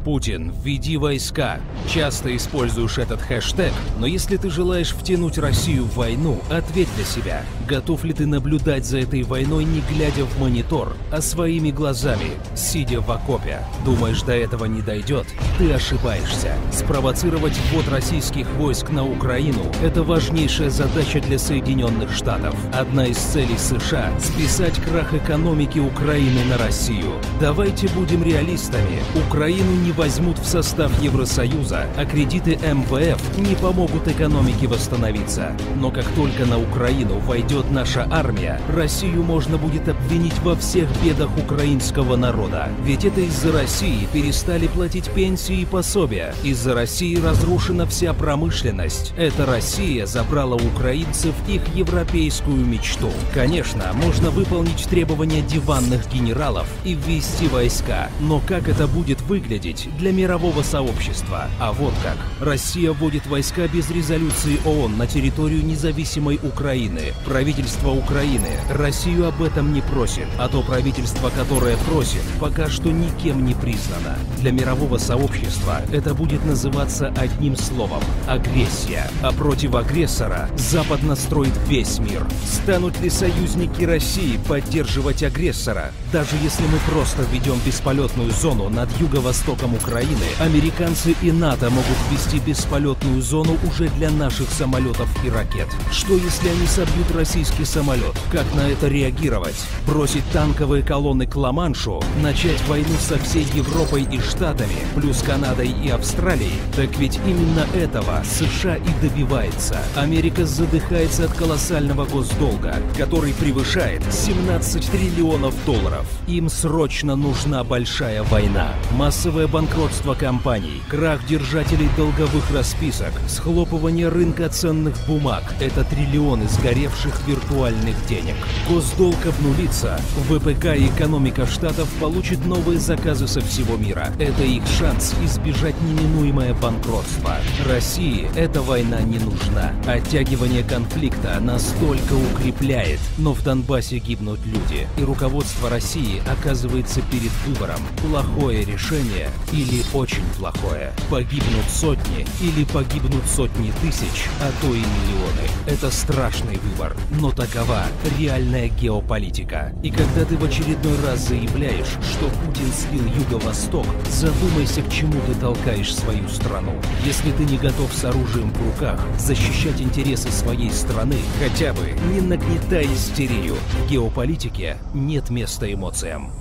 Путин, введи войска. Часто используешь этот хэштег, но если ты желаешь втянуть Россию в войну, ответь для себя. Готов ли ты наблюдать за этой войной, не глядя в монитор, а своими глазами, сидя в окопе? Думаешь, до этого не дойдет? Ты ошибаешься. Спровоцировать ввод российских войск на Украину – это важнейшая задача для Соединенных Штатов. Одна из целей США – списать крах экономики Украины на Россию. Давайте будем реалистами. Украину не возьмут в состав Евросоюза, а кредиты МВФ не помогут экономике восстановиться. Но как только на Украину войдет наша армия, Россию можно будет обвинить во всех бедах украинского народа. Ведь это из-за России перестали платить пенсии и пособия. Из-за России разрушена вся промышленность. Эта Россия забрала у украинцев их европейскую мечту. Конечно, можно выполнить требования диванных генералов и ввести войска. Но как это будет выглядеть для мирового сообщества? А вот как. Россия вводит войска без резолюции ООН на территорию независимой Украины. Правительство Украины Россию об этом не просит, а то правительство, которое просит, пока что никем не признано. Для мирового сообщества это будет называться одним словом – агрессия. А против агрессора Запад настроит весь мир. Станут ли союзники России поддерживать агрессора? Даже если мы просто введем бесполетную зону над юго-востоком Украины, американцы и НАТО могут ввести бесполетную зону уже для наших самолетов и ракет. Что если они собьют российский самолет? Как на это реагировать? Бросить танковые колонны к Ла-Маншу? Начать войну со всей Европой и Штатами, плюс Канадой и Австралией? Так ведь именно этого США и добивается. Америка задыхается от колоссального госдолга, который превышает 17 триллионов долларов. Им срочно нужна большая война. Массовое банкротство компаний, крах держателей долговых расписок, схлопывание рынка ценных бумаг – это триллионы сгоревших виртуальных денег. Госдолг обнулится, ВПК и экономика Штатов получат новые заказы со всего мира. Это их шанс избежать неминуемое банкротство. России эта война не нужна. Оттягивание конфликта настолько укрепляет, но в Донбассе гибнут люди, и руководство России оказывается перед выбором: плохое решение или очень плохое. Погибнут сотни или погибнут сотни тысяч, а то и миллионы. Это страшный выбор, но такова реальная геополитика. И когда ты в очередной раз заявляешь, что Путин слил Юго-Восток, задумайся, к чему ты толкаешь свою страну. Если ты не готов с оружием в руках защищать интересы своей страны, хотя бы не нагнетай истерию. В геополитике нет места эмоциям.